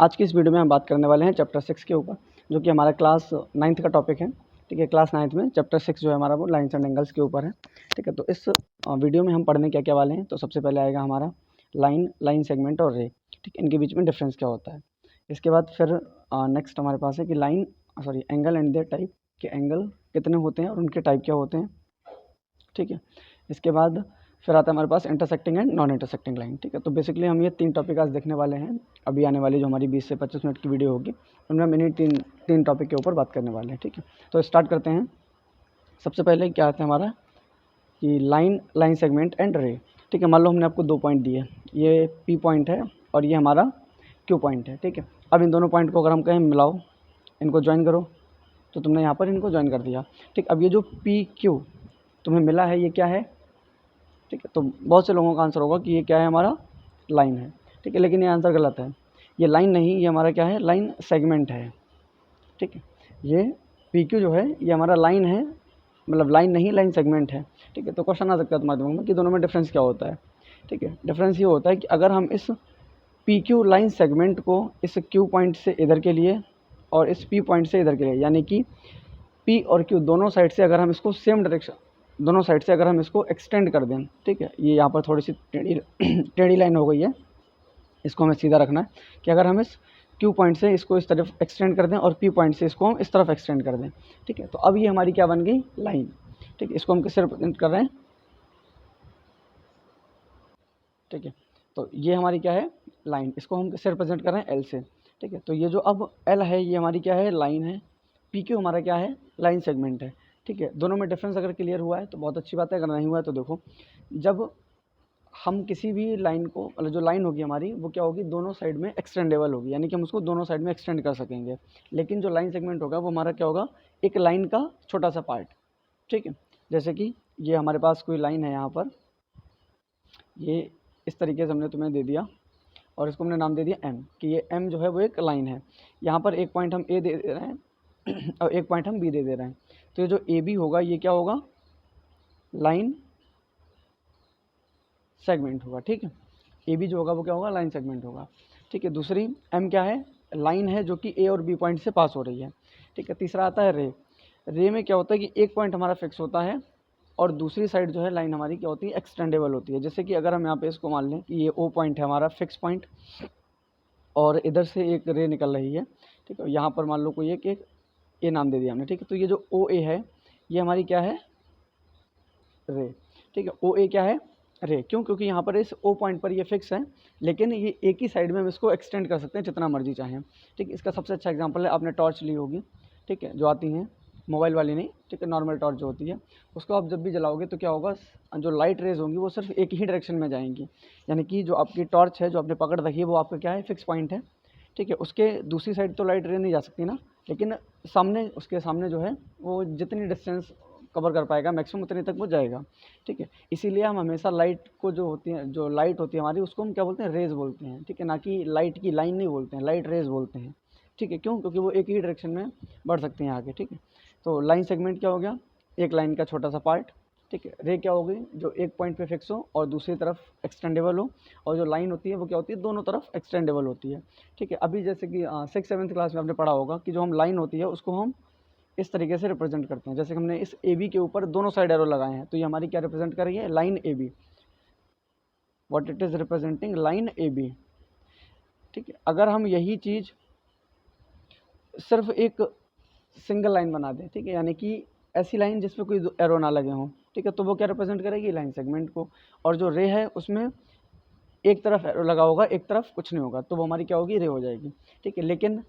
आज की इस वीडियो में हम बात करने वाले हैं चैप्टर 6 के ऊपर, जो कि हमारा क्लास 9th का टॉपिक है। ठीक है, क्लास 9th में चैप्टर 6 जो है हमारा वो लाइन्स एंड एंगल्स के ऊपर है। ठीक है, तो इस वीडियो में हम पढ़ने क्या क्या वाले हैं। तो सबसे पहले आएगा हमारा लाइन सेगमेंट और रे। ठीक है, इनके बीच में डिफरेंस क्या होता है। इसके बाद फिर नेक्स्ट हमारे पास है कि एंगल एंड देयर टाइप, कि एंगल कितने होते हैं और उनके टाइप क्या होते हैं। ठीक है, इसके बाद फिर आता है हमारे पास intersecting and non intersecting line. ठीक है, तो बेसिकली हम ये 3 टॉपिक आज देखने वाले हैं। अभी आने वाली जो हमारी 20 से 25 मिनट की वीडियो होगी, उनमें हम इन्हीं तीन टॉपिक के ऊपर बात करने वाले हैं। ठीक है, तो स्टार्ट करते हैं। सबसे पहले क्या आता है हमारा कि लाइन सेगमेंट एंड रे। ठीक है, मान लो हमने आपको 2 पॉइंट दिए, ये P पॉइंट है और ये हमारा Q पॉइंट है। ठीक है, अब इन दोनों पॉइंट को अगर हम कहें मिलाओ, इनको ज्वाइन करो, तो तुमने यहाँ पर इनको ज्वाइन कर दिया। ठीक, अब ये जो PQ तुम्हें मिला है, ये क्या है। ठीक है, तो बहुत से लोगों का आंसर होगा कि ये क्या है, हमारा लाइन है। ठीक है, लेकिन ये आंसर गलत है। ये लाइन नहीं, ये हमारा क्या है, लाइन सेगमेंट है। ठीक है, ये PQ जो है ये हमारा लाइन है, मतलब लाइन नहीं, लाइन सेगमेंट है। ठीक है, तो क्वेश्चन आ सकता है तुम्हारे दिमाग में कि दोनों में डिफरेंस क्या होता है। ठीक है, डिफरेंस ये होता है कि अगर हम इस PQ लाइन सेगमेंट को इस Q पॉइंट से इधर के लिए और इस P पॉइंट से इधर के लिए, यानी कि P और Q दोनों साइड से अगर हम इसको सेम डायरेक्शन, दोनों साइड से अगर हम इसको एक्सटेंड कर दें। ठीक है, ये यहाँ पर थोड़ी सी टेढ़ी लाइन हो गई है, इसको हमें सीधा रखना है कि अगर हम इस Q पॉइंट से इसको इस तरफ एक्सटेंड कर दें और P पॉइंट से इसको हम इस तरफ एक्सटेंड कर दें। ठीक है, तो अब ये हमारी क्या बन गई, लाइन। ठीक है, इसको हम किससे रिप्रेजेंट कर रहे हैं। ठीक है, तो ये हमारी क्या है, लाइन। इसको हम किससे रिप्रेजेंट कर रहे हैं, L से। ठीक है, तो ये जो अब L है ये हमारी क्या है, लाइन है। PQ हमारा क्या है, लाइन सेगमेंट है। ठीक है, दोनों में डिफरेंस अगर क्लियर हुआ है तो बहुत अच्छी बात है, अगर नहीं हुआ है तो देखो, जब हम किसी भी लाइन को, मतलब जो लाइन होगी हमारी वो क्या होगी, दोनों साइड में एक्सटेंडेबल होगी, यानी कि हम उसको दोनों साइड में एक्सटेंड कर सकेंगे। लेकिन जो लाइन सेगमेंट होगा वो हमारा क्या होगा, एक लाइन का छोटा सा पार्ट। ठीक है, जैसे कि ये हमारे पास कोई लाइन है यहाँ पर, ये इस तरीके से हमने तुम्हें दे दिया और इसको हमने नाम दे दिया M, कि ये M जो है वो एक लाइन है। यहाँ पर एक पॉइंट हम A दे दे रहे हैं और एक पॉइंट हम B दे दे रहे हैं। तो ये जो AB होगा ये क्या होगा, लाइन सेगमेंट होगा। ठीक है, AB जो होगा वो क्या होगा, लाइन सेगमेंट होगा। ठीक है, दूसरी M क्या है, लाइन है जो कि A और B पॉइंट से पास हो रही है। ठीक है, तीसरा आता है रे। रे में क्या होता है कि एक पॉइंट हमारा फिक्स होता है और दूसरी साइड जो है लाइन हमारी क्या होती है, एक्सटेंडेबल होती है। जैसे कि अगर हम यहाँ पे इसको मान लें कि ये O पॉइंट है हमारा फिक्स पॉइंट और इधर से एक रे निकल रही है। ठीक है, यहाँ पर मान लो कोई एक ए नाम दे दिया हमने। ठीक है, तो ये जो OA है ये हमारी क्या है, रे। ठीक है, OA क्या है, रे। क्यों, क्योंकि यहाँ पर इस O पॉइंट पर ये फिक्स है, लेकिन ये एक ही साइड में हम इसको एक्सटेंड कर सकते हैं जितना मर्जी चाहें। ठीक है, इसका सबसे अच्छा एग्जांपल है, आपने टॉर्च ली होगी। ठीक है, जो आती हैं मोबाइल वाली नहीं, ठीक है, नॉर्मल टॉर्च जो होती है, उसको आप जब भी जलाओगे तो क्या होगा, जो लाइट रेज होंगी वो सिर्फ एक ही डायरेक्शन में जाएंगी। यानी कि जो आपकी टॉर्च है, जो आपने पकड़ रखी है, वो आपका क्या है, फिक्स पॉइंट है। ठीक है, उसके दूसरी साइड तो लाइट रे नहीं जा सकती ना, लेकिन सामने, उसके सामने जो है वो जितनी डिस्टेंस कवर कर पाएगा मैक्सिमम उतने तक वो जाएगा। ठीक है, इसीलिए हम हमेशा लाइट को, जो होती है, जो लाइट होती है हमारी, उसको हम क्या बोलते हैं, रेज बोलते हैं। ठीक है, ना कि लाइट की लाइन नहीं बोलते हैं, लाइट रेज बोलते हैं। ठीक है, क्यों, क्योंकि वो एक ही डायरेक्शन में बढ़ सकते हैं आगे। ठीक है, तो लाइन सेगमेंट क्या हो गया, एक लाइन का छोटा सा पार्ट। ठीक है, रे क्या होगी, जो एक पॉइंट पे फिक्स हो और दूसरी तरफ एक्सटेंडेबल हो, और जो लाइन होती है वो क्या होती है, दोनों तरफ एक्सटेंडेबल होती है। ठीक है, अभी जैसे कि 6th-7th क्लास में आपने पढ़ा होगा कि जो हम लाइन होती है उसको हम इस तरीके से रिप्रेजेंट करते हैं। जैसे कि हमने इस AB के ऊपर दोनों साइड एरो लगाए हैं, तो ये हमारी क्या रिप्रेजेंट कर रही है, line AB। What it is representing, line AB। ठीक है, अगर हम यही चीज़ सिर्फ एक सिंगल लाइन बना दें, ठीक है, यानी कि ऐसी लाइन जिसमें कोई एरो ना लगे हों, ठीक है, तो वो क्या रिप्रेजेंट करेगी, लाइन सेगमेंट को। और जो रे है उसमें एक तरफ एरो लगा होगा, एक तरफ कुछ नहीं होगा, तो वो हमारी क्या होगी, रे हो जाएगी। ठीक है, लेकिन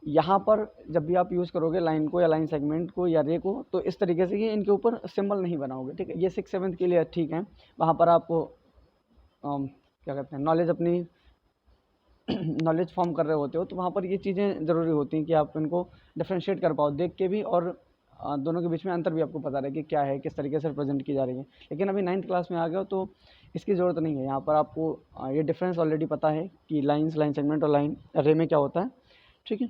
यहाँ पर जब भी आप यूज़ करोगे लाइन को या लाइन सेगमेंट को या रे को, तो इस तरीके से कि इनके ऊपर सिंबल नहीं बनाओगे। ठीक है, ये 6th-7th के लिए ठीक है, वहाँ पर आपको क्या कहते हैं, नॉलेज अपनी नॉलेज फॉर्म कर रहे होते हो, तो वहाँ पर ये चीज़ें ज़रूरी होती हैं कि आप इनको डिफ्रेंशिएट कर पाओ देख के भी, और दोनों के बीच में अंतर भी आपको पता रहे कि क्या है, किस तरीके से रिप्रेजेंट की जा रही है। लेकिन अभी 9th क्लास में आ गए हो तो इसकी ज़रूरत नहीं है, यहाँ पर आपको ये डिफरेंस ऑलरेडी पता है कि लाइन सेगमेंट और लाइन रे में क्या होता है। ठीक है,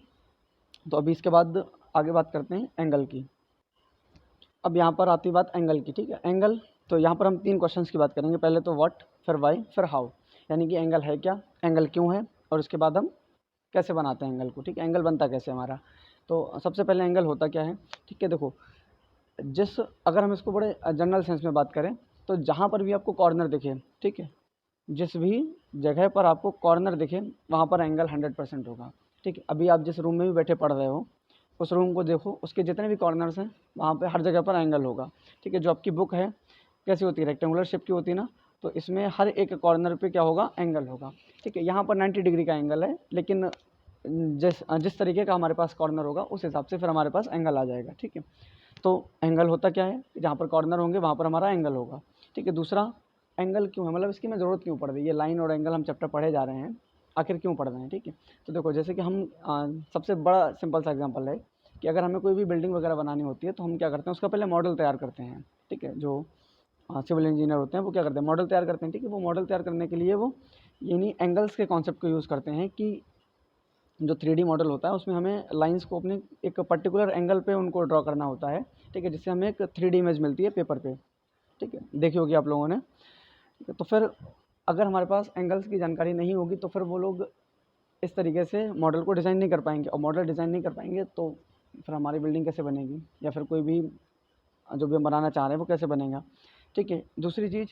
तो अभी इसके बाद आगे बात करते हैं एंगल की। अब यहाँ पर आती बात एंगल की। ठीक है, एंगल, तो यहाँ पर हम 3 क्वेश्चंस की बात करेंगे। पहले तो व्हाट, फिर वाई, फिर हाउ। यानी कि एंगल है क्या, एंगल क्यों है, और उसके बाद हम कैसे बनाते हैं एंगल को, ठीक है, एंगल बनता कैसे हमारा। तो सबसे पहले एंगल होता क्या है, ठीक है, देखो अगर हम इसको बड़े जनरल सेंस में बात करें तो जहाँ पर भी आपको कॉर्नर दिखे, ठीक है, जिस भी जगह पर आपको कॉर्नर दिखे वहाँ पर एंगल 100% होगा, ठीक है। अभी आप जिस रूम में भी बैठे पढ़ रहे हो उस रूम को देखो, उसके जितने भी कॉर्नर्स हैं वहाँ पे हर जगह पर एंगल होगा, ठीक है। जो आपकी बुक है कैसी होती है, रेक्टेंगुलर शेप की होती है ना, तो इसमें हर एक कॉर्नर पे क्या होगा, एंगल होगा, ठीक है। यहाँ पर 90 डिग्री का एंगल है, लेकिन जिस तरीके का हमारे पास कॉर्नर होगा उस हिसाब से फिर हमारे पास एंगल आ जाएगा, ठीक है। तो एंगल होता क्या है, जहाँ पर कॉर्नर होंगे वहाँ पर हमारा एंगल होगा, ठीक है। दूसरा, एंगल क्यों है, मतलब इसकी मैं ज़रूरत क्यों पड़ रही है, लाइन और एंगल हम चैप्टर पढ़े जा रहे हैं, आखिर क्यों पढ़ रहे हैं, ठीक है। तो देखो जैसे कि हम सबसे बड़ा सिंपल सा एग्जांपल है कि अगर हमें कोई भी बिल्डिंग वगैरह बनानी होती है तो हम क्या करते हैं, उसका पहले मॉडल तैयार करते हैं, ठीक है। जो सिविल इंजीनियर होते हैं वो क्या करते हैं, मॉडल तैयार करते हैं, ठीक है। वो मॉडल तैयार करने के लिए वो यानी एंगल्स के कॉन्सेप्ट को यूज़ करते हैं कि जो 3D मॉडल होता है उसमें हमें लाइंस को अपने एक पर्टिकुलर एंगल पे उनको ड्रॉ करना होता है, ठीक है, जिससे हमें एक 3D इमेज मिलती है पेपर पे, ठीक है, देखी होगी आप लोगों ने, ठीक है। तो फिर अगर हमारे पास एंगल्स की जानकारी नहीं होगी तो फिर वो लोग इस तरीके से मॉडल को डिज़ाइन नहीं कर पाएंगे, और मॉडल डिज़ाइन नहीं कर पाएंगे तो फिर हमारी बिल्डिंग कैसे बनेगी, या फिर कोई भी जो भी हम बनाना चाह रहे हैं वो कैसे बनेगा, ठीक है। दूसरी चीज़,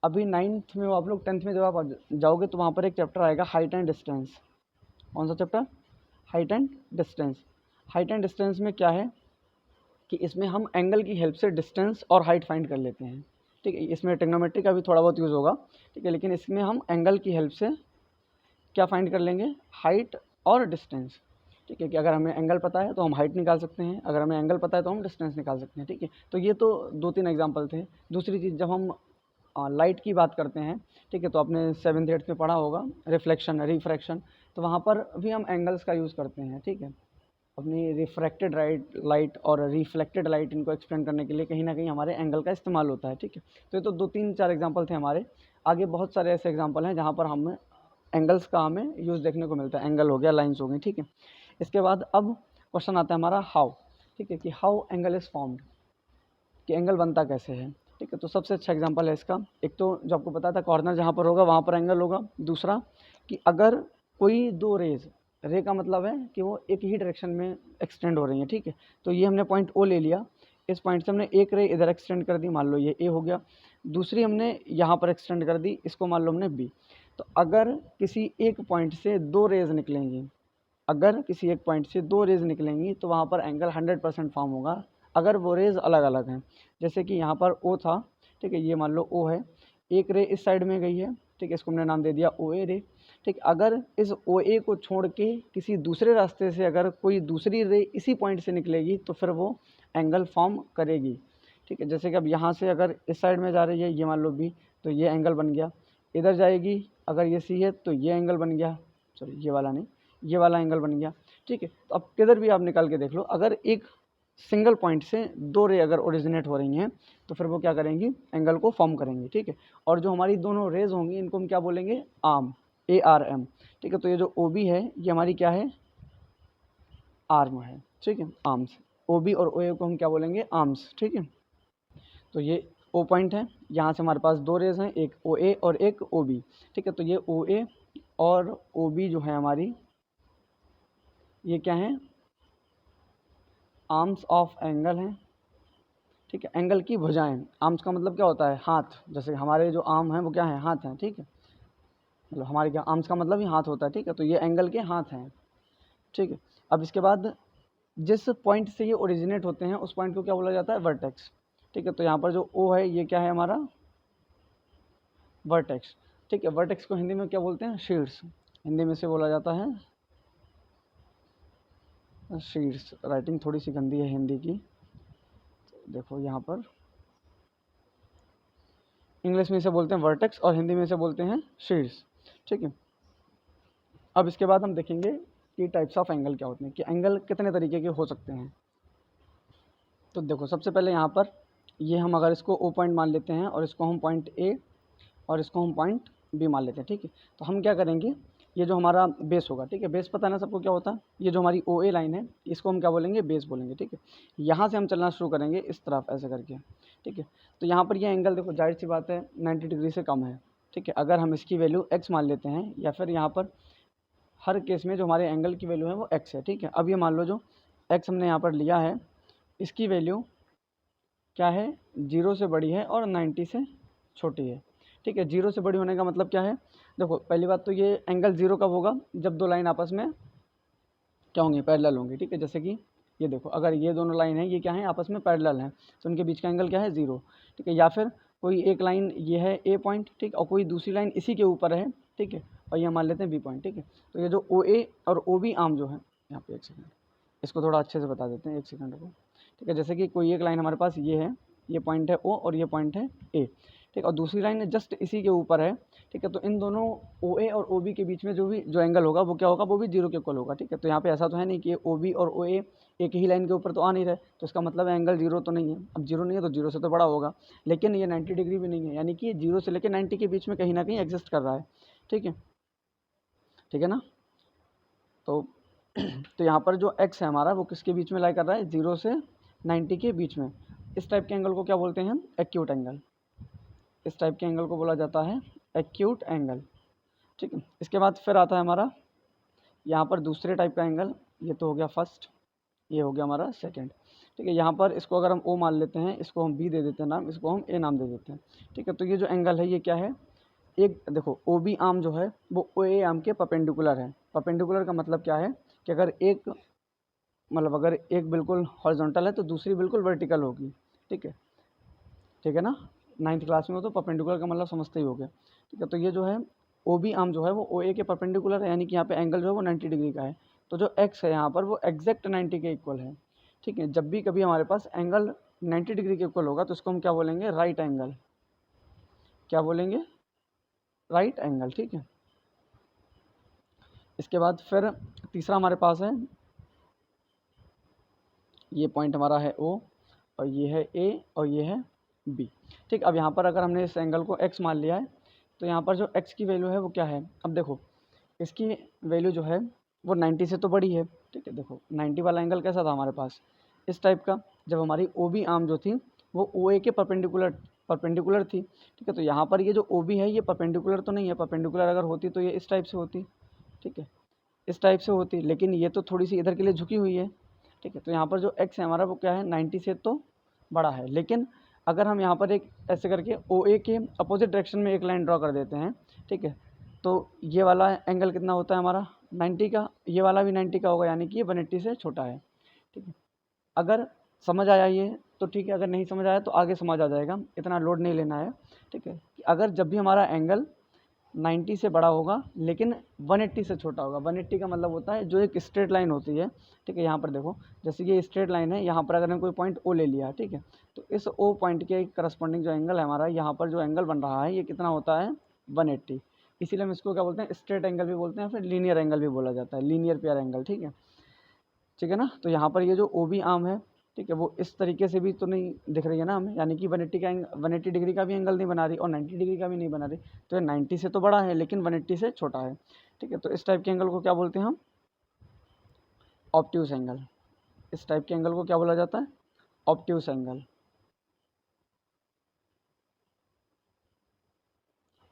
अभी 9th में हो आप लोग, 10th में जब आप जाओगे तो वहाँ पर एक चैप्टर आएगा हाइट एंड डिस्टेंस। कौन सा chapter, height and distance. Height and distance में क्या है कि इसमें हम एंगल की हेल्प से डिस्टेंस और हाइट फाइंड कर लेते हैं, ठीक है। इसमें टेक्नोमेट्री का भी थोड़ा बहुत यूज़ होगा, ठीक है, लेकिन इसमें हम एंगल की हेल्प से क्या फाइंड कर लेंगे, हाइट और डिस्टेंस, ठीक है। कि अगर हमें एंगल पता है तो हम हाइट निकाल सकते हैं, अगर हमें एंगल पता है तो हम डिस्टेंस निकाल सकते हैं, ठीक है। तो ये तो 2-3 एग्जाम्पल थे। दूसरी चीज़, जब हम लाइट की बात करते हैं, ठीक है, तो आपने 7th 8th में पढ़ा होगा रिफ्लेक्शन रिफ्रैक्शन, तो वहाँ पर भी हम एंगल्स का यूज़ करते हैं, ठीक है। अपनी रिफ्रैक्टेड लाइट और रिफ्लेक्टेड लाइट इनको एक्सप्लेन करने के लिए कहीं ना कहीं हमारे एंगल का इस्तेमाल होता है, ठीक है। तो ये तो 2-3-4 एग्जांपल थे हमारे, आगे बहुत सारे ऐसे एग्जांपल हैं जहाँ पर हमें एंगल्स का हमें यूज़ देखने को मिलता है, एंगल हो गया, लाइन्स हो गई, ठीक है। इसके बाद अब क्वेश्चन आता है हमारा हाउ, ठीक है, कि हाउ एंगल इज़ फॉर्म्ड, कि एंगल बनता कैसे है, ठीक है। तो सबसे अच्छा एग्जांपल है इसका, एक तो जो आपको पता था कॉर्नर जहाँ पर होगा वहाँ पर एंगल होगा। दूसरा कि अगर कोई दो रेज, रे का मतलब है कि वो एक ही डायरेक्शन में एक्सटेंड हो रही है, ठीक है। तो ये हमने पॉइंट ओ ले लिया, इस पॉइंट से हमने एक रे इधर एक्सटेंड कर दी, मान लो ये ए हो गया, दूसरी हमने यहाँ पर एक्सटेंड कर दी, इसको मान लो हमने बी। तो अगर किसी एक पॉइंट से दो रेज निकलेंगी, अगर किसी एक पॉइंट से दो रेज निकलेंगी तो वहाँ पर एंगल 100% फॉर्म होगा, अगर वो रेज अलग अलग हैं। जैसे कि यहाँ पर ओ था, ठीक है, ये मान लो ओ है, एक रे इस साइड में गई है, ठीक है, इसको हमने नाम दे दिया ओ ए रे, ठीक। अगर इस ओ ए को छोड़ के किसी दूसरे रास्ते से अगर कोई दूसरी रे इसी पॉइंट से निकलेगी तो फिर वो एंगल फॉर्म करेगी, ठीक है। जैसे कि अब यहाँ से अगर इस साइड में जा रही है, ये मान लो बी, तो ये एंगल बन गया। इधर जाएगी अगर ये सी है तो ये एंगल बन गया, सॉरी ये वाला नहीं, ये वाला एंगल बन गया, ठीक है। तो अब किधर भी आप निकाल के देख लो, अगर एक सिंगल पॉइंट से दो रे अगर ओरिजिनेट हो रही हैं तो फिर वो क्या करेंगी, एंगल को फॉर्म करेंगी, ठीक है। और जो हमारी दोनों रेज होंगी इनको हम क्या बोलेंगे, आर्म, ARM, ठीक है। तो ये जो OB है ये हमारी क्या है, आर्म है, ठीक है, आर्म्स। OB और OA को हम क्या बोलेंगे, आर्म्स, ठीक है। तो ये O पॉइंट है, यहाँ से हमारे पास दो रेज हैं, एक OA और एक OB, ठीक है। तो ये OA और OB जो है हमारी, ये क्या है, आर्म्स ऑफ एंगल हैं, ठीक है। एंगल की भुजाएं, आर्म्स का मतलब क्या होता है, हाथ, जैसे हमारे जो आर्म हैं वो क्या है, हाथ हैं, ठीक है। मतलब हमारे क्या, आर्म्स का मतलब ही हाथ होता है, ठीक है। तो ये एंगल के हाथ हैं, ठीक है। अब इसके बाद जिस पॉइंट से ये ओरिजिनेट होते हैं उस पॉइंट को क्या बोला जाता है, वर्टेक्स, ठीक है। तो यहाँ पर जो O है ये क्या है हमारा, वर्टेक्स, ठीक है। वर्टेक्स को हिंदी में क्या बोलते हैं, शीर्ष, हिंदी में से बोला जाता है शीर्ष। राइटिंग थोड़ी सी गंदी है हिंदी की, तो देखो यहाँ पर इंग्लिश में इसे बोलते हैं वर्टेक्स और हिंदी में इसे बोलते हैं शीर्ष, ठीक है। अब इसके बाद हम देखेंगे कि टाइप्स ऑफ एंगल क्या होते हैं, कि एंगल कितने तरीके के हो सकते हैं। तो देखो सबसे पहले यहाँ पर ये हम अगर इसको O पॉइंट मान लेते हैं और इसको हम पॉइंट A और इसको हम पॉइंट B मान लेते हैं, ठीक है। तो हम क्या करेंगे, ये जो हमारा बेस होगा, ठीक है, बेस पता है ना सबको क्या होता है, ये जो हमारी OA लाइन है इसको हम क्या बोलेंगे, बेस बोलेंगे, ठीक है। यहाँ से हम चलना शुरू करेंगे इस तरफ ऐसे करके, ठीक है। तो यहाँ पर ये एंगल देखो जाहिर सी बात है 90 डिग्री से कम है, ठीक है। अगर हम इसकी वैल्यू x मान लेते हैं या फिर यहाँ पर हर केस में जो हमारे एंगल की वैल्यू है वो x है, ठीक है। अब ये मान लो जो x हमने यहाँ पर लिया है, इसकी वैल्यू क्या है, 0 से बड़ी है और 90 से छोटी है, ठीक है। 0 से बड़ी होने का मतलब क्या है, देखो पहली बात तो ये एंगल 0 कब होगा, जब दो लाइन आपस में क्या होंगी, पैरेलल होंगी, ठीक है। जैसे कि ये देखो, अगर ये दोनों लाइन है, ये क्या है, आपस में पैरेलल हैं, तो उनके बीच का एंगल क्या है, 0, ठीक है। या फिर कोई एक लाइन ये है ए पॉइंट, ठीक, और कोई दूसरी लाइन इसी के ऊपर है, ठीक है, और ये मान लेते हैं बी पॉइंट, ठीक है। तो ये जो ओ ए और ओ बी आर्म जो है, यहाँ पे एक सेकंड, इसको थोड़ा अच्छे से बता देते हैं, एक सेकंड को, ठीक है। जैसे कि कोई एक लाइन हमारे पास ये है, ये पॉइंट है ओ और ये पॉइंट है ए, ठीक, और दूसरी लाइन जस्ट इसी के ऊपर है, ठीक है। तो इन दोनों ओ ए और ओ बी के बीच में जो एंगल होगा वो क्या होगा, वो भी 0 के इक्वल होगा, ठीक है। तो यहाँ पे ऐसा तो है नहीं कि ओ बी और ओ ए एक ही लाइन के ऊपर तो आ नहीं रहे, तो इसका मतलब एंगल 0 तो नहीं है। अब 0 नहीं है तो 0 से तो बड़ा होगा, लेकिन ये 90 डिग्री भी नहीं है, यानी कि 0 से लेकर 90 के बीच में कहीं ना कहीं एग्जिस्ट कर रहा है, ठीक है, ठीक है ना। तो तो यहाँ पर जो x है हमारा वो किसके बीच में लाई कर रहा है, 0 से 90 के बीच में। इस टाइप के एंगल को क्या बोलते हैं हम, एक्यूट एंगल। इस टाइप के एंगल को बोला जाता है एक्यूट एंगल, ठीक है। इसके बाद फिर आता है हमारा यहाँ पर दूसरे टाइप का एंगल, ये तो हो गया फर्स्ट, ये हो गया हमारा सेकंड, ठीक है। यहाँ पर इसको अगर हम ओ मान लेते हैं, इसको हम बी दे देते हैं नाम, इसको हम ए नाम दे देते हैं, ठीक है। तो ये जो एंगल है ये क्या है, एक देखो ओ बी आर्म जो है वो ओ ए आर्म के परपेंडिकुलर है। परपेंडिकुलर का मतलब क्या है कि अगर एक मतलब अगर एक बिल्कुल हॉरिजॉन्टल है तो दूसरी बिल्कुल वर्टिकल होगी, ठीक है, ठीक है ना। 9th क्लास में हो तो परपेंडिकुलर का मतलब समझते ही हो गया, ठीक है। तो ये जो है ओ बी आर्म जो है वो ओ ए के परपेंडिकुलर है, यानी कि यहाँ पे एंगल जो है वो 90 डिग्री का है। तो जो एक्स है यहाँ पर वो एग्जैक्ट 90 के इक्वल है, ठीक है। जब भी कभी हमारे पास एंगल 90 डिग्री के इक्वल होगा तो उसको हम क्या बोलेंगे, राइट एंगल। क्या बोलेंगे, राइट एंगल, ठीक है। इसके बाद फिर तीसरा हमारे पास है, ये पॉइंट हमारा है ओ और ये है ए और ये है बी, ठीक। अब यहाँ पर अगर हमने इस एंगल को x मान लिया है तो यहाँ पर जो x की वैल्यू है वो क्या है, अब देखो इसकी वैल्यू जो है वो 90 से तो बड़ी है, ठीक है। देखो 90 वाला एंगल कैसा था हमारे पास, इस टाइप का, जब हमारी ओ बी आर्म जो थी वो ओ ए के परपेंडिकुलर थी, ठीक है। तो यहाँ पर ये जो ओ बी है ये परपेंडिकुलर तो नहीं है, परपेंडिकुलर अगर होती तो ये इस टाइप से होती, ठीक है, इस टाइप से होती, लेकिन ये तो थोड़ी सी इधर के लिए झुकी हुई है, ठीक है। तो यहाँ पर जो x है हमारा वो क्या है, 90 से तो बड़ा है। लेकिन अगर हम यहाँ पर एक ऐसे करके ओ ए के अपोजिट डायरेक्शन में एक लाइन ड्रॉ कर देते हैं, ठीक है, तो ये वाला एंगल कितना होता है हमारा 90 का, ये वाला भी 90 का होगा, यानी कि ये 180 से छोटा है, ठीक है। अगर समझ आया ये तो ठीक है, अगर नहीं समझ आया तो आगे समझ आ जाएगा, इतना लोड नहीं लेना है, ठीक है। अगर जब भी हमारा एंगल 90 से बड़ा होगा लेकिन 180 से छोटा होगा, 180 का मतलब होता है जो एक स्ट्रेट लाइन होती है, ठीक है। यहाँ पर देखो जैसे ये स्ट्रेट लाइन है, यहाँ पर अगर हम कोई पॉइंट ओ ले लिया, ठीक है, तो इस ओ पॉइंट के करस्पॉन्डिंग जो एंगल है हमारा, यहाँ पर जो एंगल बन रहा है ये कितना होता है, 180। इसीलिए हम इसको क्या बोलते हैं, स्ट्रेट एंगल भी बोलते हैं, फिर लीनियर एंगल भी बोला जाता है, लीनियर पेयर एंगल, ठीक है, ठीक है ना। तो यहाँ पर ये जो ओ बी आर्म है, ठीक है, वो इस तरीके से भी तो नहीं दिख रही है ना हमें, यानी कि 180 का 180 डिग्री का भी एंगल नहीं बना रही और 90 डिग्री का भी नहीं बना रही, तो ये 90 से तो बड़ा है लेकिन 180 से छोटा है, ठीक है। तो इस टाइप के एंगल को क्या बोलते हैं हम, ऑब्ट्यूस एंगल। इस टाइप के एंगल को क्या बोला जाता है, ऑब्ट्यूस एंगल,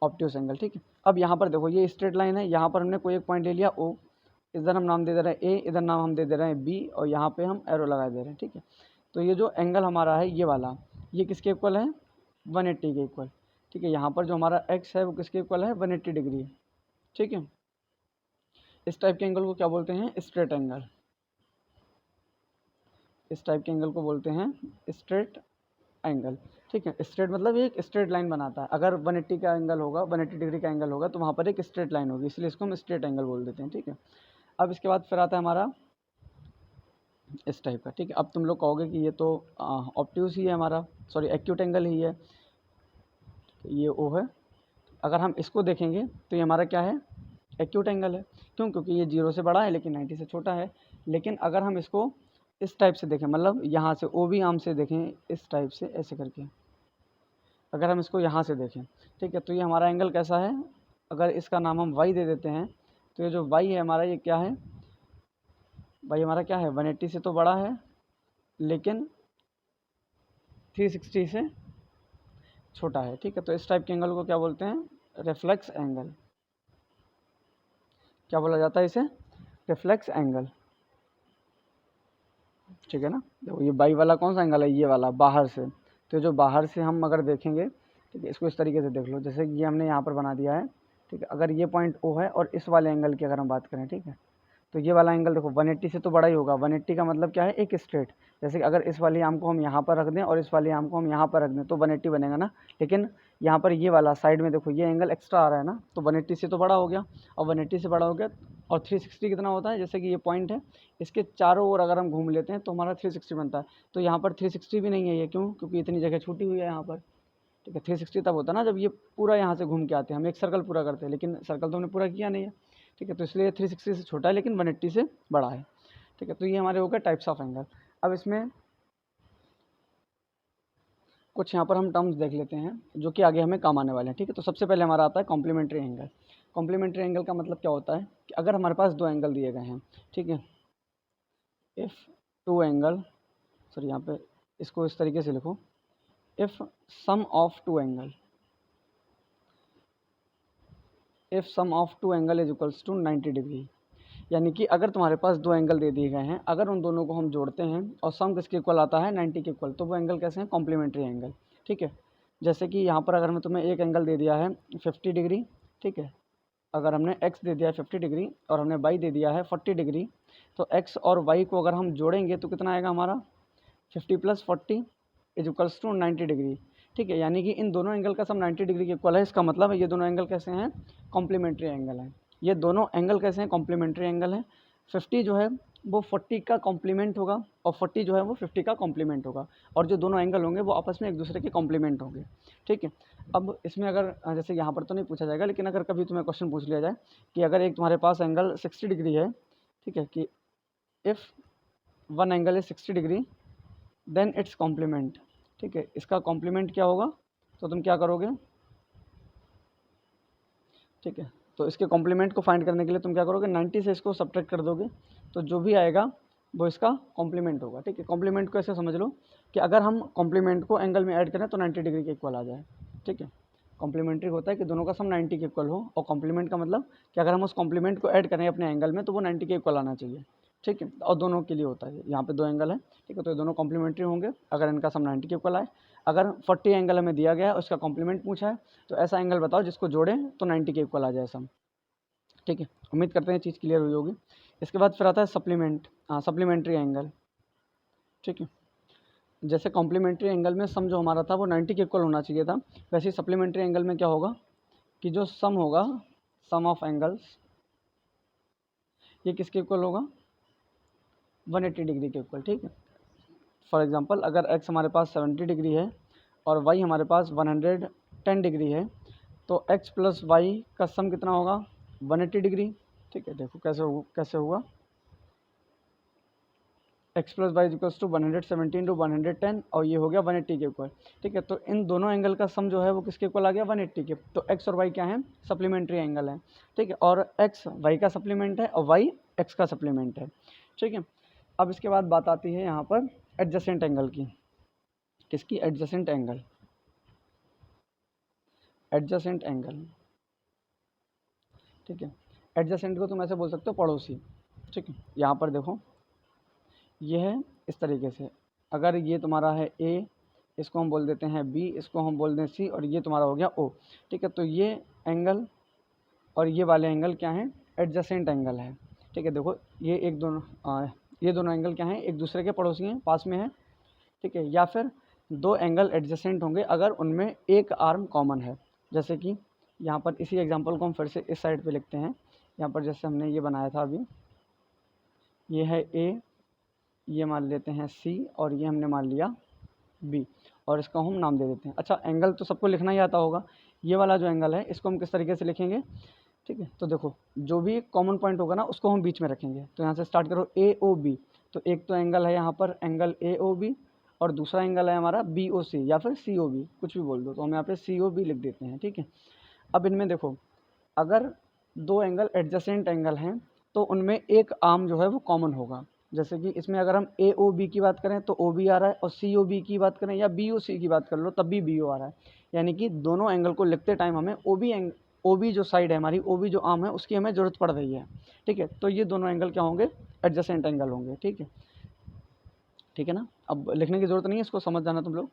ऑब्ट्यूस एंगल, ठीक है। अब यहाँ पर देखो ये स्ट्रेट लाइन है, यहाँ पर हमने कोई एक पॉइंट ले लिया ओ, इधर हम नाम दे दे रहे हैं ए, इधर नाम हम दे दे रहे हैं बी और यहाँ पे हम एरो लगा दे रहे हैं, ठीक है। तो ये जो एंगल हमारा है ये वाला, ये किसके इक्वल है, 180 के इक्वल, ठीक है। यहाँ पर जो हमारा एक्स है वो किसके इक्वल है, 180 डिग्री, ठीक है। इस टाइप के एंगल को क्या बोलते हैं, स्ट्रेट एंगल। इस टाइप के एंगल को बोलते हैं स्ट्रेट एंगल, ठीक है। स्ट्रेट मतलब एक स्ट्रेट लाइन बनाता है, अगर 180 का एंगल होगा, 180 डिग्री का एंगल होगा तो वहाँ पर एक स्ट्रेट लाइन होगी, इसलिए इसको हम स्ट्रेट एंगल बोल देते हैं, ठीक है। अब इसके बाद फिर आता है हमारा इस टाइप का, ठीक है। अब तुम लोग कहोगे कि ये तो ऑब्ट्यूस ही है हमारा, सॉरी एक्यूट एंगल ही है, ये ओ है। अगर हम इसको देखेंगे तो ये हमारा क्या है, एक्यूट एंगल है, क्यों, क्योंकि ये 0 से बड़ा है लेकिन 90 से छोटा है। लेकिन अगर हम इसको इस टाइप से देखें, मतलब यहाँ से ओ बी आर्म से देखें, इस टाइप से ऐसे करके अगर हम इसको यहाँ से देखें, ठीक है, तो ये हमारा एंगल कैसा है, अगर इसका नाम हम वाई दे देते हैं तो ये जो वाई है हमारा ये क्या है, वाई हमारा क्या है, 180 से तो बड़ा है लेकिन 360 से छोटा है, ठीक है। तो इस टाइप के एंगल को क्या बोलते हैं, रिफ्लेक्स एंगल। क्या बोला जाता है इसे? Reflex angle. ठीक है ना। देखो ये बाई वाला कौन सा एंगल है? ये वाला बाहर से। तो जो बाहर से हम अगर देखेंगे, ठीक है, इसको इस तरीके से देख लो, जैसे कि ये हमने यहाँ पर बना दिया है। ठीक है, अगर ये पॉइंट ओ है और इस वाले एंगल की अगर हम बात करें, ठीक है, तो ये वाला एंगल देखो 180 से तो बड़ा ही होगा। 180 का मतलब क्या है? एक स्ट्रेट। जैसे कि अगर इस वाली आर्म को हम यहाँ पर रख दें और इस वाली आर्म को हम यहाँ पर रख दें तो 180 बनेगा ना। लेकिन यहाँ पर ये वाला साइड में देखो ये एंगल एक्स्ट्रा आ रहा है ना, तो 180 से तो बड़ा हो गया। और 180 से बड़ा हो गया और 360 कितना होता है? जैसे कि ये पॉइंट है, इसके चारों ओर अगर हम घूम लेते हैं तो हमारा 360 बनता है। तो यहाँ पर 360 भी नहीं है ये, क्यों? क्योंकि इतनी जगह छूटी हुई है यहाँ पर। ठीक है, 360 तब होता है ना जब ये पूरा यहाँ से घूम के आते हैं, हम एक सर्कल पूरा करते हैं, लेकिन सर्कल तो हमने पूरा किया नहीं है। ठीक है, तो इसलिए 360 से छोटा है लेकिन 180 से बड़ा है। ठीक है, तो ये हमारे हो गए टाइप्स ऑफ एंगल। अब इसमें कुछ यहाँ पर हम टर्म्स देख लेते हैं जो कि आगे हमें काम आने वाले हैं। ठीक है, तो सबसे पहले हमारा आता है कॉम्प्लीमेंट्री एंगल। कॉम्प्लीमेंट्री एंगल का मतलब क्या होता है कि अगर हमारे पास दो एंगल दिए गए हैं, ठीक है, इफ़ टू एंगल, सॉरी यहाँ पे इसको इस तरीके से लिखो, if sum of two angle, if sum of two angle is equals to 90 degree. यानी कि अगर तुम्हारे पास दो एंगल दे दिए गए हैं, अगर उन दोनों को हम जोड़ते हैं और सम किसके इक्वल आता है? 90 के इक्वल, तो वो एंगल कैसे हैं? Complementary angle. ठीक है, जैसे कि यहाँ पर अगर मैं तुम्हें एक एंगल दे दिया है 50 डिग्री, ठीक है, अगर हमने x दे दिया है 50 डिग्री और हमने y दे दिया है 40 डिग्री, तो x और y को अगर हम जोड़ेंगे तो कितना आएगा हमारा? 50 + 40 इज इक्वल्स टू 90 डिग्री। ठीक है, यानी कि इन दोनों एंगल का सम 90 डिग्री के इक्वल है। इसका मतलब है ये दोनों एंगल कैसे हैं? कॉम्प्लीमेंट्री एंगल हैं। ये दोनों एंगल कैसे हैं? कॉम्प्लीमेंट्री एंगल हैं। 50 जो है वो 40 का कॉम्प्लीमेंट होगा और 40 जो है वो 50 का कॉम्प्लीमेंट होगा, और जो दोनों एंगल होंगे वो आपस में एक दूसरे के कॉम्प्लीमेंट होंगे। ठीक है, अब इसमें अगर जैसे यहाँ पर तो नहीं पूछा जाएगा, लेकिन अगर कभी तुम्हें क्वेश्चन पूछ लिया जाए कि अगर एक तुम्हारे पास एंगल 60 डिग्री है, ठीक है, कि if one angle is 60 degree then it's complement, ठीक है, इसका कॉम्प्लीमेंट क्या होगा? तो तुम क्या करोगे? ठीक है, तो इसके कॉम्प्लीमेंट को फाइंड करने के लिए तुम क्या करोगे? 90 से इसको सब्ट्रैक्ट कर दोगे, तो जो भी आएगा वो इसका कॉम्प्लीमेंट होगा। ठीक है, कॉम्प्लीमेंट को ऐसे समझ लो कि अगर हम कॉम्प्लीमेंट को एंगल में ऐड करें तो 90 डिग्री के इक्वल आ जाए। ठीक है, कॉम्प्लीमेंट्री होता है कि दोनों का सम 90 के इक्वल हो, और कॉम्प्लीमेंट का मतलब कि अगर हम उस कॉम्प्लीमेंट को ऐड करें अपने एंगल में तो वो 90 के इक्वल आना चाहिए। ठीक है, और दोनों के लिए होता है। यहाँ पे दो एंगल है, ठीक है, तो ये दोनों कॉम्प्लीमेंट्री होंगे अगर इनका सम 90 के इक्वल आए। अगर 40 एंगल हमें दिया गया है, उसका कॉम्प्लीमेंट पूछा है, तो ऐसा एंगल बताओ जिसको जोड़ें तो 90 के इक्वल आ जाए सम। ठीक है, उम्मीद करते हैं चीज़ क्लियर हुई होगी। इसके बाद फिर आता है सप्लीमेंट्री एंगल। ठीक है, जैसे कॉम्प्लीमेंट्री एंगल में सम जो हमारा था वो 90 के इक्वल होना चाहिए था, वैसे ही सप्लीमेंट्री एंगल में क्या होगा कि जो सम होगा, सम ऑफ एंगल्स, ये किसके इक्वल होगा? 180 डिग्री के इक्वल। ठीक है, फॉर एग्जांपल अगर x हमारे पास 70 डिग्री है और y हमारे पास 110 डिग्री है, तो x प्लस वाई का सम कितना होगा? 180 डिग्री। ठीक है, देखो कैसे होगा, x plus y equals to 117 to 110 और ये हो गया 180 के इक्वल। ठीक है, तो इन दोनों एंगल का सम जो है वो किसके इक्वल आ गया? 180 के। तो x और y क्या है? सप्लीमेंट्री एंगल है। ठीक है, और x y का सप्लीमेंट है और y x का सप्लीमेंट है। ठीक है, अब इसके बाद बात आती है यहाँ पर एडजेसेंट एंगल की। किसकी? Adjacent angle. एडजेसेंट एंगल, ठीक है, एडजेसेंट को तुम ऐसे बोल सकते हो पड़ोसी। ठीक है, यहाँ पर देखो ये है इस तरीके से, अगर ये तुम्हारा है ए, इसको हम बोल देते हैं बी, इसको हम बोल दें सी, और ये तुम्हारा हो गया ओ। ठीक है, तो ये एंगल और ये वाले एंगल क्या हैं? एडजेसेंट एंगल है। ठीक है, देखो ये दोनों एंगल क्या हैं? एक दूसरे के पड़ोसी हैं, पास में हैं। ठीक है, या फिर दो एंगल एडजेसेंट होंगे अगर उनमें एक आर्म कॉमन है। जैसे कि यहाँ पर इसी एग्जांपल को हम फिर से इस साइड पे लिखते हैं। यहाँ पर जैसे हमने ये बनाया था अभी, ये है ए, ये मान लेते हैं सी, और ये हमने मान लिया बी, और इसका हम नाम दे देते हैं। अच्छा, एंगल तो सबको लिखना ही आता होगा। ये वाला जो एंगल है इसको हम किस तरीके से लिखेंगे? ठीक है, तो देखो जो भी कॉमन पॉइंट होगा ना उसको हम बीच में रखेंगे। तो यहाँ से स्टार्ट करो ए ओ बी, तो एक तो एंगल है यहाँ पर एंगल ए ओ बी, और दूसरा एंगल है हमारा बी ओ सी या फिर सी ओ बी, कुछ भी बोल दो, तो हम यहाँ पे सी ओ बी लिख देते हैं। ठीक है, अब इनमें देखो अगर दो एंगल एडजेसेंट एंगल हैं तो उनमें एक आर्म जो है वो कॉमन होगा। जैसे कि इसमें अगर हम ए ओ बी की बात करें तो ओ बी आ रहा है, और सी ओ बी की बात करें या बी ओ सी की बात कर लो तब भी बी ओ आ रहा है। यानी कि दोनों एंगल को लिखते टाइम हमें ओ बी जो साइड है हमारी, ओ बी जो आर्म है उसकी हमें ज़रूरत पड़ रही है, ठीक है। तो ये दोनों एंगल क्या होंगे, एडजेसेंट एंगल होंगे, ठीक है, ठीक है ना। अब लिखने की ज़रूरत नहीं है, इसको समझ जाना तुम लोग,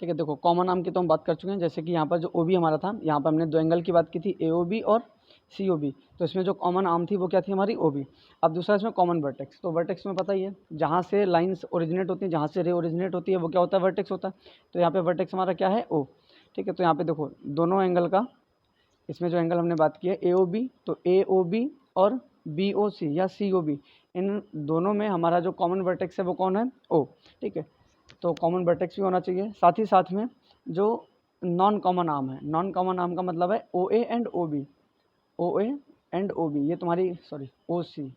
ठीक है। देखो कॉमन आर्म की तो हम बात कर चुके हैं, जैसे कि यहाँ पर जो ओ बी हमारा था, यहाँ पर हमने दो एंगल की बात की थी, ए ओ बी और सी ओ बी, तो इसमें जो कॉमन आर्म थी वो क्या थी हमारी, ओ बी। अब दूसरा इसमें कॉमन वर्टेक्स, तो वर्टेक्स में पता ही है जहाँ से लाइन्स ओरिजिनेट होती हैं, जहाँ से रे ओरिजिनेट होती है वो क्या होता है, वर्टेक्स होता है। तो यहाँ पे वर्टेक्स हमारा क्या है, ओ, ठीक है। तो यहाँ पे देखो दोनों एंगल का, इसमें जो एंगल हमने बात की है ए ओ बी, तो ए ओ बी और बी ओ सी या सी ओ बी, इन दोनों में हमारा जो कॉमन वर्टेक्स है वो कौन है, ओ, ठीक है। तो कॉमन वर्टेक्स भी होना चाहिए, साथ ही साथ में जो नॉन कॉमन आर्म है, नॉन कॉमन आर्म का मतलब है O A and O B, O A and O B, ये तुम्हारी sorry O C,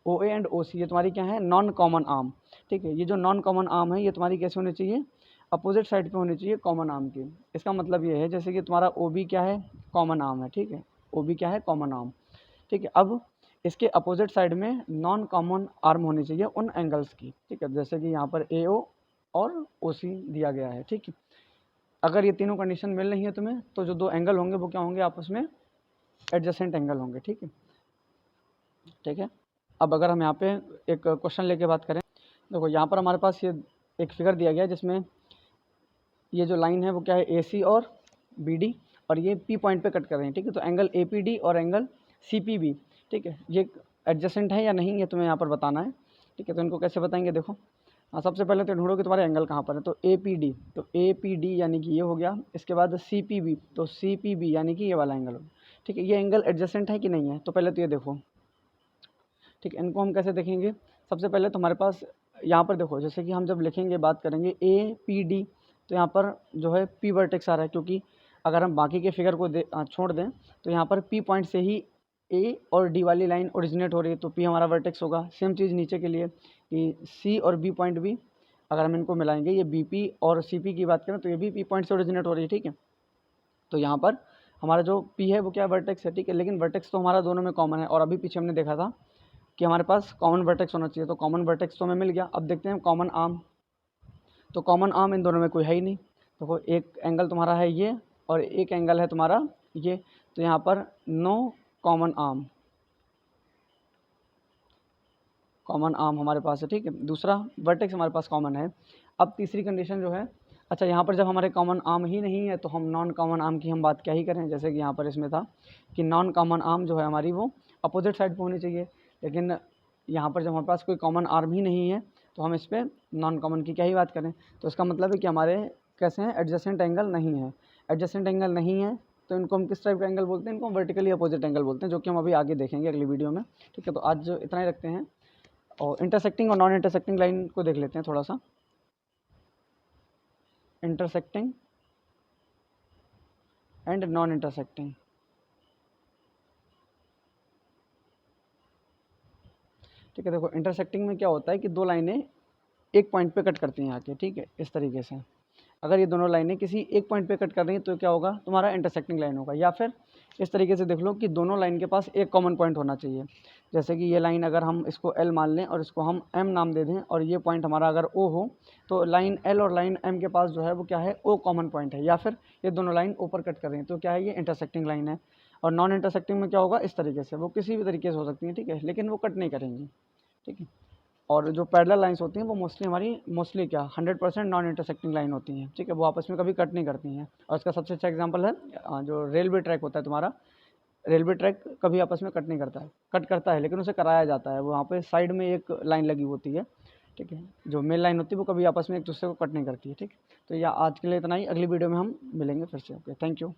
O A and ओ सी, ये तुम्हारी क्या है, नॉन कॉमन आर्म, ठीक है। ये जो नॉन कॉमन आर्म है ये तुम्हारी कैसे होनी चाहिए, अपोजिट साइड पे होनी चाहिए कॉमन आर्म की। इसका मतलब ये है जैसे कि तुम्हारा ओ बी क्या है, कॉमन आर्म है, ठीक है, ओ बी क्या है, कॉमन आर्म, ठीक है। अब इसके अपोजिट साइड में नॉन कॉमन आर्म होनी चाहिए उन एंगल्स की, ठीक है, जैसे कि यहाँ पर ए ओ और ओ सी दिया गया है, ठीक है। अगर ये तीनों कंडीशन मिल रही है तुम्हें, तो जो दो एंगल होंगे वो क्या होंगे, आपस में एडजेसेंट एंगल होंगे, ठीक है, ठीक है। अब अगर हम यहाँ पे एक क्वेश्चन लेके बात करें, देखो यहाँ पर हमारे पास ये एक फिगर दिया गया है जिसमें ये जो लाइन है वो क्या है, ए सी और बी डी, और ये पी पॉइंट पे कट कर रहे हैं, ठीक है। तो एंगल ए पी डी और एंगल सी पी बी, ठीक है, ये एडजेसेंट है या नहीं है तुम्हें यहाँ पर बताना है, ठीक है। तो इनको कैसे बताएंगे, देखो हाँ, सबसे पहले तो ढूंढो कि तुम्हारे एंगल कहाँ पर है, तो ए पी डी, तो ए पी डी यानी कि ये हो गया, इसके बाद सी पी बी, तो सी पी बी यानी कि ये वाला एंगल हो, ठीक है। ये एंगल एडजेसेंट है कि नहीं है, तो पहले तो ये देखो, ठीक है। इनको हम कैसे देखेंगे, सबसे पहले तुम्हारे पास यहाँ पर देखो, जैसे कि हम जब लिखेंगे बात करेंगे ए पी डी, तो यहाँ पर जो है पी वर्टेक्स आ रहा है, क्योंकि अगर हम बाकी के फिगर को छोड़ दें तो यहाँ पर पी पॉइंट से ही ए और डी वाली लाइन ओरिजिनेट हो रही है, तो पी हमारा वर्टेक्स होगा। सेम चीज़ नीचे के लिए कि सी और बी पॉइंट भी अगर हम इनको मिलाएंगे, ये बी पी और सी पी की बात करें तो ये भी पी पॉइंट से ओरिजिनेट हो रही है, ठीक है। तो यहाँ पर हमारा जो पी है वो क्या वर्टेक्स है, ठीक है, लेकिन वर्टेक्स तो हमारा दोनों में कॉमन है, और अभी पीछे हमने देखा था कि हमारे पास कॉमन वर्टेक्स होना चाहिए, तो कॉमन वर्टेक्स तो हमें मिल गया। अब देखते हैं कॉमन आर्म, तो कॉमन आर्म इन दोनों में कोई है ही नहीं, तो एक एंगल तुम्हारा है ये और एक एंगल है तुम्हारा ये, तो यहाँ पर no common arm, common arm हमारे पास है, ठीक है। दूसरा वर्टेक्स हमारे पास कॉमन है। अब तीसरी कंडीशन जो है, अच्छा यहाँ पर जब हमारे कॉमन आर्म ही नहीं है तो हम नॉन कॉमन आर्म की हम बात क्या ही करें, जैसे कि यहाँ पर इसमें था कि नॉन कॉमन आर्म जो है हमारी वो अपोजिट साइड पे होनी चाहिए, लेकिन यहाँ पर जब हमारे पास कोई कॉमन आर्म ही नहीं है तो हम इस पर नॉन कॉमन की क्या ही बात करें। तो इसका मतलब है कि हमारे कैसे हैं, एडजेसेंट एंगल नहीं है। एडजेसेंट एंगल नहीं है तो इनको हम किस टाइप का एंगल बोलते हैं, इनको हम वर्टिकली अपोजिट एंगल बोलते हैं, जो कि हम अभी आगे देखेंगे अगली वीडियो में, ठीक है। तो आज इतना ही रखते हैं, और इंटरसेक्टिंग और नॉन इंटरसेक्टिंग लाइन को देख लेते हैं थोड़ा सा। इंटरसेक्टिंग एंड नॉन इंटरसेक्टिंग, ठीक है। देखो इंटरसेक्टिंग में क्या होता है कि दो लाइनें एक पॉइंट पे कट करती हैं आके, ठीक है, इस तरीके से। अगर ये दोनों लाइनें किसी एक पॉइंट पे कट कर रही हैं तो क्या होगा, तुम्हारा इंटरसेक्टिंग लाइन होगा। या फिर इस तरीके से देख लो कि दोनों लाइन के पास एक कॉमन पॉइंट होना चाहिए, जैसे कि ये लाइन अगर हम इसको एल मान लें और इसको हम एम नाम दे दें, और ये पॉइंट हमारा अगर ओ हो, तो लाइन एल और लाइन एम के पास जो है वो क्या है, ओ कॉमन पॉइंट है। या फिर ये दोनों लाइन ऊपर कट कर रही हैं तो क्या है, ये इंटरसेक्टिंग लाइन है। और नॉन इंटरसेक्टिंग में क्या होगा, इस तरीके से, वो किसी भी तरीके से हो सकती है, ठीक है, लेकिन वो कट नहीं करेंगी, ठीक है। और जो पैरेलल लाइंस होती हैं वो मोस्टली क्या 100% नॉन इंटरसेक्टिंग लाइन होती हैं, ठीक है, वो आपस में कभी कट नहीं करती हैं। और इसका सबसे अच्छा एग्जांपल है जो रेलवे ट्रैक होता है तुम्हारा, रेलवे ट्रैक कभी आपस में कट नहीं करता है, कट करता है लेकिन उसे कराया जाता है, वहाँ पे साइड में एक लाइन लगी होती है, ठीक है, जो मेन लाइन होती है वो कभी आपस में एक दूसरे को कट नहीं करती है, ठीक। तो यह आज के लिए इतना ही, अगली वीडियो में हम मिलेंगे फिर से। Okay, thank you.